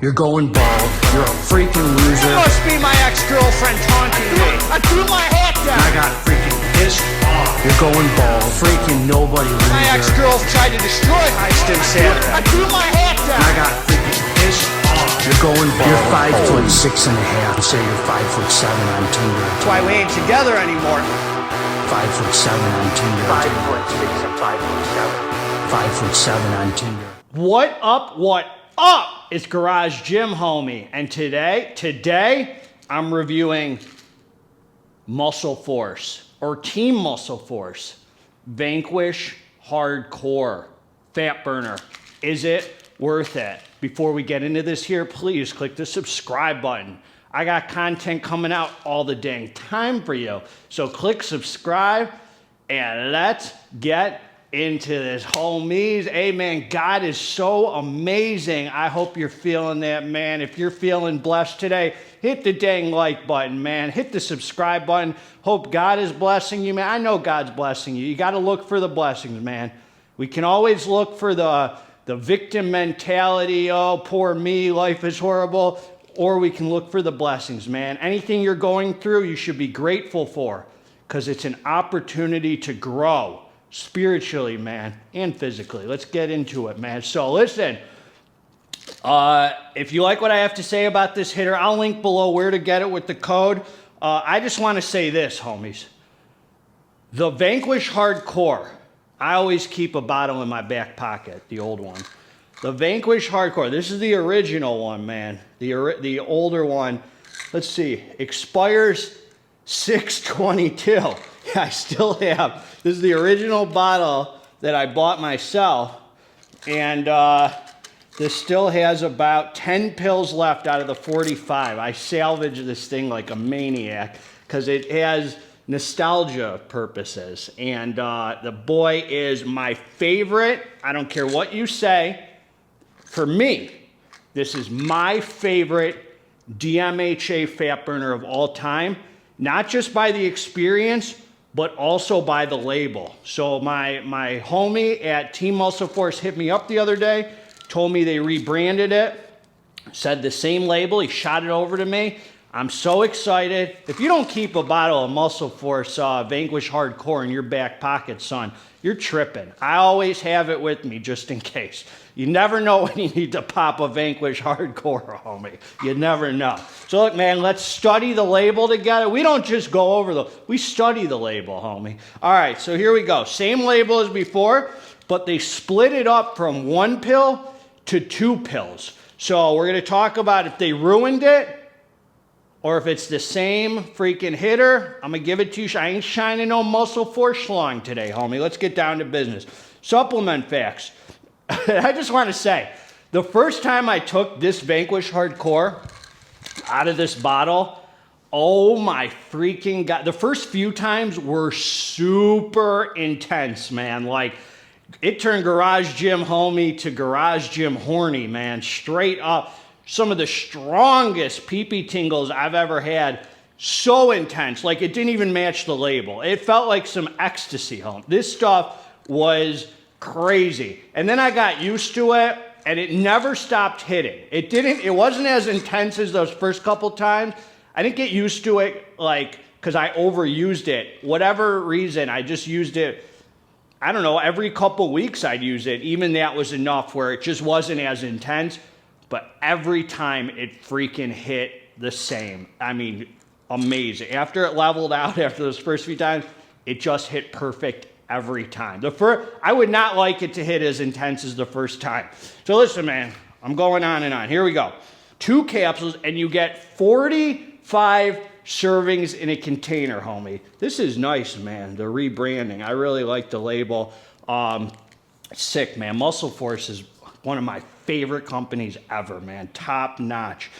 You're going bald. You're a freaking loser. It must be my ex-girlfriend taunting me. I threw my hat down. I got freaking pissed off. You're going bald. Freaking nobody loser. My ex-girl tried to destroy my stem cell. I threw my hat down. I got freaking pissed off. You're going bald. You're 5'6.5". Say you're 5'7" on Tinder. That's why we ain't together anymore. 5'7" on Tinder. 5'6" and 5'7". 5'7" on Tinder. What up? What up? It's Garage Gym Homie, and today I'm reviewing MuscleForce or Team MuscleForce Vanquish Hardcore Fat Burner. Is it worth it? Before we get into this here, please click the subscribe button. I got content coming out all the dang time for you. So click subscribe and let's get into this, homies. Hey, man, God is so amazing. I hope you're feeling that, man. If you're feeling blessed today, hit the dang like button, man. Hit the subscribe button. Hope God is blessing you, man. I know God's blessing you. You got to look for the blessings, man. We can always look for the victim mentality. Oh, poor me, life is horrible. Or we can look for the blessings, man. Anything you're going through, you should be grateful for, because it's an opportunity to grow spiritually, man, and physically. Let's get into it, man. So listen, if you like what I have to say about this hitter, I'll link below where to get it with the code. I just want to say this, homies. The Vanquish Hardcore, I always keep a bottle in my back pocket, the old one. The Vanquish Hardcore, this is the original one, man. The older one, let's see, expires 6/22. I still have, this is the original bottle that I bought myself, and this still has about 10 pills left out of the 45. I salvaged this thing like a maniac because it has nostalgia purposes, and the boy is my favorite. I don't care what you say. For me, this is my favorite GYMHOMIE fat burner of all time, not just by the experience, but also by the label. So my homie at Team MuscleForce hit me up the other day, told me they rebranded it, said the same label, he shot it over to me. I'm so excited. If you don't keep a bottle of MuscleForce Vanquish Hardcore in your back pocket, son, you're tripping. I always have it with me just in case. You never know when you need to pop a Vanquish Hardcore, homie. You never know. So look, man, let's study the label together. We don't just go over we study the label, homie. All right, so here we go. Same label as before, but they split it up from 1 pill to 2 pills. So we're gonna talk about if they ruined it, or if it's the same freaking hitter. I'm gonna give it to you. I ain't shining no MuscleForce schlong today, homie. Let's get down to business. Supplement facts. I just want to say, the first time I took this Vanquish Hardcore out of this bottle, oh my freaking God. The first few times were super intense, man. Like, it turned Garage Gym Homie to Garage Gym Horny, man. Straight up. Some of the strongest pee-pee tingles I've ever had. So intense. Like, it didn't even match the label. It felt like some ecstasy, home. This stuff was crazy. And then I got used to it, and it never stopped hitting. It wasn't as intense as those first couple times. I didn't get used to it, like, because I overused it. Whatever reason, I just used it, I don't know, every couple weeks I'd use it. Even that was enough where it just wasn't as intense. But every time it freaking hit the same. I mean, amazing. After it leveled out after those first few times, it just hit perfect every time. I would not like it to hit as intense as the first time. So listen, man, I'm going on and on. Here we go. 2 capsules, and you get 45 servings in a container, homie. This is nice, man, the rebranding. I really like the label. Sick, man. MuscleForce is one of my favorite companies ever, man. Top notch.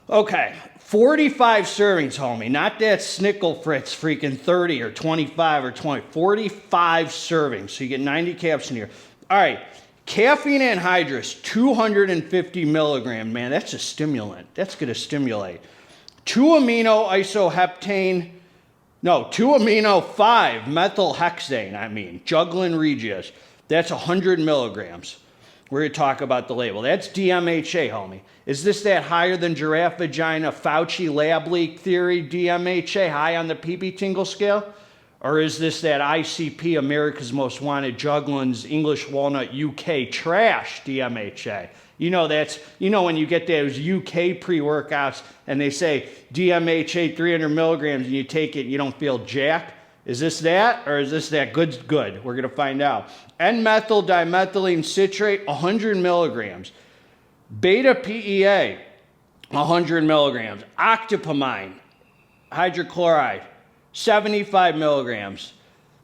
Okay, 45 servings, homie. Not that Snickle Fritz freaking 30 or 25 or 20. 45 servings. So you get 90 caps in here. All right, caffeine anhydrous, 250 milligrams, man. That's a stimulant. That's going to stimulate. 2-amino 5-methyl hexane, juglin regius. That's 100 milligrams. we're going to talk about the label. That's DMHA, homie. Is this that higher than giraffe vagina Fauci lab leak theory DMHA, high on the PP tingle scale? Or is this that ICP, America's Most Wanted Jugglin's English Walnut UK trash DMHA? You know when you get those UK pre-workouts and they say DMHA 300 milligrams and you take it and you don't feel jack? Is this that, or is this that good? We're going to find out. N-methyl dimethylene citrate, 100 milligrams. Beta PEA, 100 milligrams. Octopamine, hydrochloride, 75 milligrams.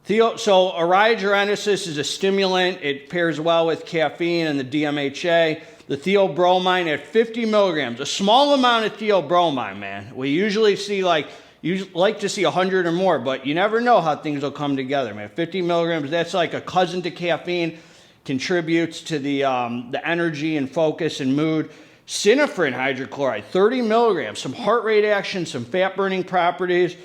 So Ariogenesis is a stimulant. It pairs well with caffeine and the DMHA. The theobromine at 50 milligrams. A small amount of theobromine, man. We usually see you like to see 100 or more, but you never know how things will come together, man. 50 milligrams, that's like a cousin to caffeine, contributes to the energy and focus and mood. Synephrine hydrochloride, 30 milligrams, some heart rate action, some fat-burning properties.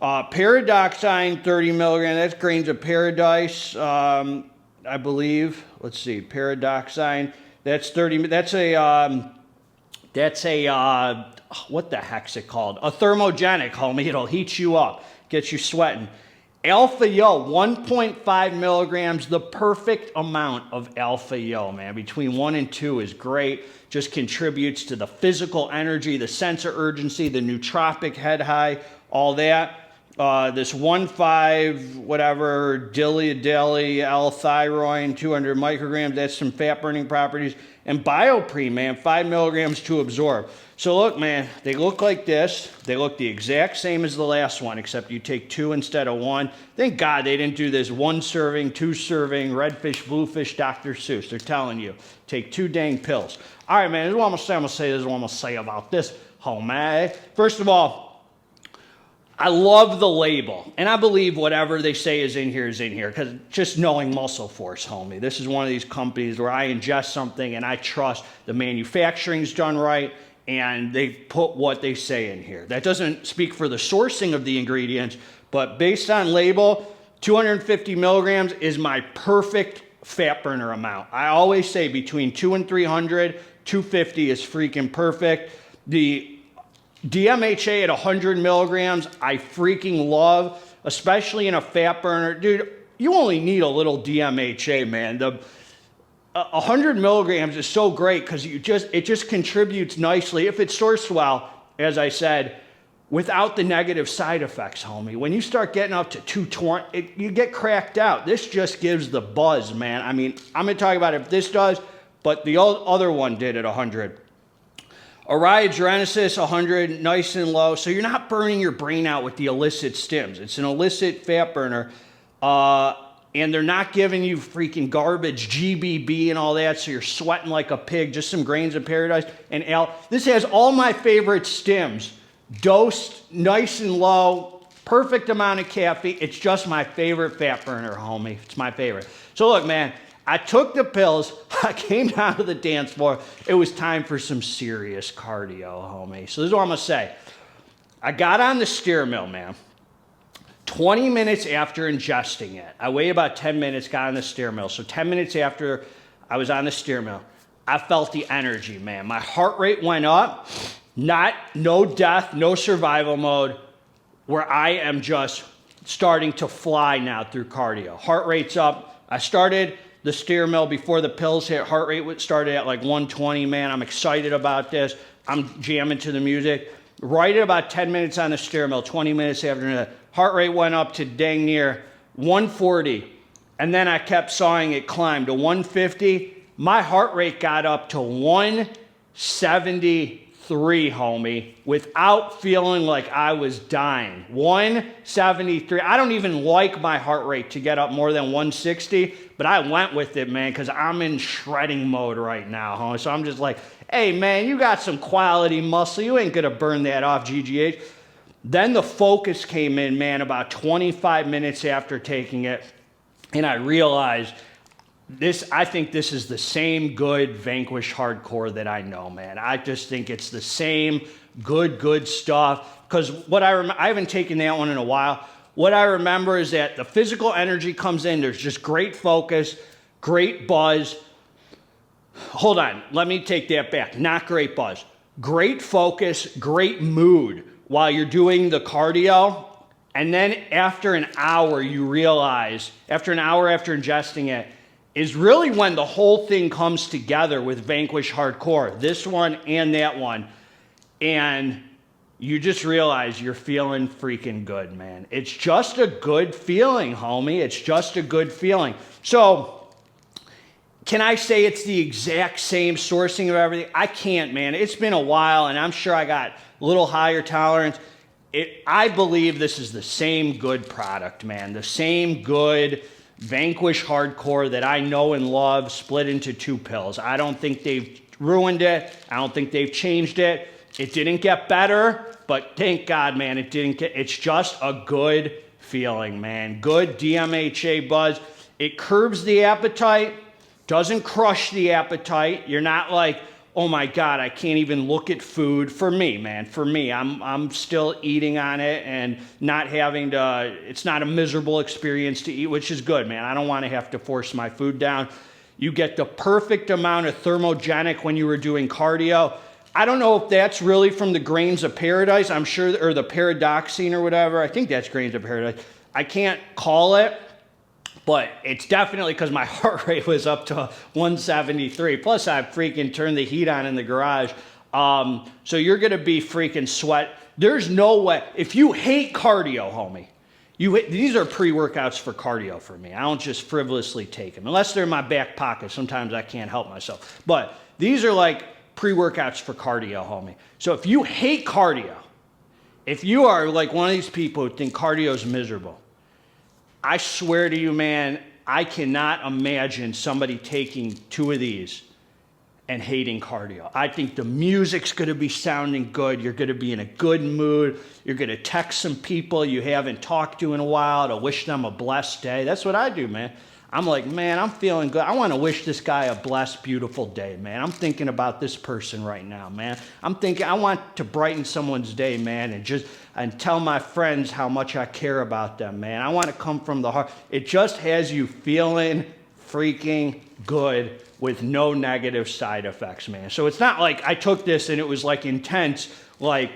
Paradoxine, 30 milligrams, that's grains of paradise, I believe. Let's see, paradoxine, that's 30, what the heck's it called? A thermogenic, homie. It'll heat you up, get you sweating. Alpha Yo, 1.5 milligrams, the perfect amount of Alpha Yo, man. Between 1 and 2 is great. Just contributes to the physical energy, the sense of urgency, the nootropic head high, all that. This 1,5, whatever, dilly L-thyroid, 200 micrograms, that's some fat-burning properties. And Bioprene, man, 5 milligrams to absorb. So look, man, they look like this. They look the exact same as the last one, except you take 2 instead of 1. Thank God they didn't do this 1 serving, 2 serving, redfish, bluefish, Dr. Seuss. They're telling you, take 2 dang pills. All right, man, this is what I'm going to say. This is what I'm going to say about this, homie. First of all, I love the label, and I believe whatever they say is in here, because just knowing MuscleForce, homie, this is one of these companies where I ingest something and I trust the manufacturing's done right, and they put what they say in here. That doesn't speak for the sourcing of the ingredients, but based on label, 250 milligrams is my perfect fat burner amount. I always say between 200 and 300, 250 is freaking perfect. The DMHA at 100 milligrams, I freaking love, especially in a fat burner. Dude, you only need a little DMHA, man. 100 milligrams is so great because it just contributes nicely, if it's sourced well, as I said, without the negative side effects, homie. When you start getting up to 220, you get cracked out. This just gives the buzz, man. I mean, I'm going to talk about if this does, but the other one did at 100. Ariogenesis, 100, nice and low. So you're not burning your brain out with the illicit stims. It's an illicit fat burner. And they're not giving you freaking garbage, GBB and all that, so you're sweating like a pig, just some grains of paradise. And this has all my favorite stims, dosed nice and low, perfect amount of caffeine. It's just my favorite fat burner, homie. It's my favorite. So look, man, I took the pills, I came down to the dance floor. It was time for some serious cardio, homie. So this is what I'm gonna say. I got on the steer mill, man. 20 minutes after ingesting it, I waited about 10 minutes, got on the steer mill. So 10 minutes after I was on the steer mill, I felt the energy, man. My heart rate went up, no death, no survival mode, where I am just starting to fly now through cardio. Heart rate's up. I started the steer mill before the pills hit. Heart rate started at like 120, man. I'm excited about this. I'm jamming to the music. Right at about 10 minutes on the steer mill, 20 minutes after that, heart rate went up to dang near 140. And then I kept sawing it climb to 150. My heart rate got up to 173, homie, without feeling like I was dying. 173. I don't even like my heart rate to get up more than 160, but I went with it, man, because I'm in shredding mode right now, homie. So I'm just like, hey, man, you got some quality muscle. You ain't going to burn that off, GGH. Then the focus came in, man, about 25 minutes after taking it, and I realized I think this is the same good Vanquish hardcore that I know, man. I just think it's the same good stuff. Because what I haven't taken that one in a while. What I remember is that the physical energy comes in. There's just great focus, great buzz. Hold on, let me take that back. Not great buzz. Great focus, great mood while you're doing the cardio. And then after an hour, you realize, after an hour after ingesting it, is really when the whole thing comes together with Vanquish Hardcore, this one and that one. And you just realize you're feeling freaking good, man. It's just a good feeling, homie. It's just a good feeling. So, can I say it's the exact same sourcing of everything? I can't, man. It's been a while, and I'm sure I got a little higher tolerance. I believe this is the same good product, man. The same good Vanquish Hardcore that I know and love split into 2 pills. I don't think they've ruined it. I don't think they've changed it. It didn't get better, but thank God, man, it didn't get, it's just a good feeling, man. Good DMHA buzz. It curbs the appetite, doesn't crush the appetite. You're not like, oh my God, I can't even look at food. For me, man, for me, I'm still eating on it and not having to, it's not a miserable experience to eat, which is good, man. I don't want to have to force my food down. You get the perfect amount of thermogenic when you were doing cardio. I don't know if that's really from the grains of paradise. I'm sure, or the paradoxine or whatever. I think that's grains of paradise. I can't call it, but it's definitely because my heart rate was up to 173. Plus, I freaking turned the heat on in the garage. So you're going to be freaking sweat. There's no way. If you hate cardio, homie, these are pre-workouts for cardio for me. I don't just frivolously take them. Unless they're in my back pocket. Sometimes I can't help myself. But these are like pre-workouts for cardio, homie. So if you hate cardio, if you are like one of these people who think cardio is miserable, I swear to you, man, I cannot imagine somebody taking 2 of these and hating cardio. I think the music's going to be sounding good. You're going to be in a good mood. You're going to text some people you haven't talked to in a while to wish them a blessed day. That's what I do, man. I'm like, man, I'm feeling good. I want to wish this guy a blessed, beautiful day, man. I'm thinking about this person right now, man. I'm thinking I want to brighten someone's day, man, and tell my friends how much I care about them, man. I want to come from the heart. It just has you feeling freaking good with no negative side effects, man. So it's not like I took this and it was like intense, like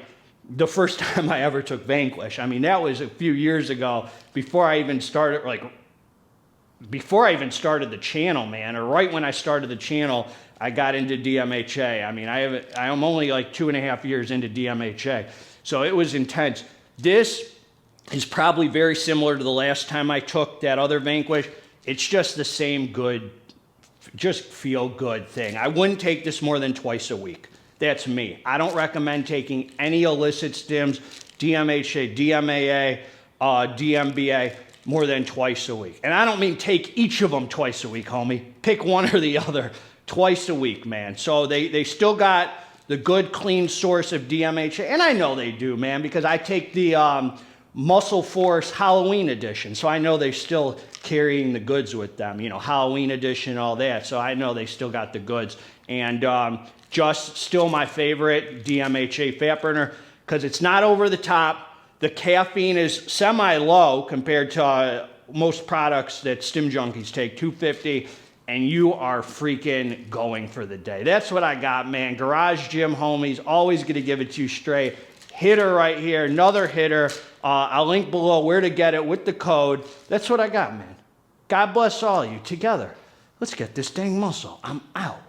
the first time I ever took Vanquish. I mean, that was a few years ago before I even started, the channel, man, or right when I started the channel, I got into DMHA. I mean, I'm only like 2.5 years into DMHA. So it was intense. This is probably very similar to the last time I took that other Vanquish. It's just the same good, just feel good thing. I wouldn't take this more than twice a week. That's me. I don't recommend taking any illicit stims, DMHA, DMAA, DMBA, more than twice a week. And I don't mean take each of them twice a week, homie. Pick one or the other twice a week, man. So they still got the good, clean source of DMHA. And I know they do, man, because I take the MuscleForce Halloween edition. So I know they're still carrying the goods with them, you know, Halloween edition, all that. So I know they still got the goods. And just still my favorite DMHA fat burner because it's not over the top. The caffeine is semi-low compared to most products that Stim Junkies take, 250, and you are freaking going for the day. That's what I got, man. Garage Gym Homies, always going to give it to you straight. Hitter right here, another hitter. I'll link below where to get it with the code. That's what I got, man. God bless all of you. Together, let's get this dang muscle. I'm out.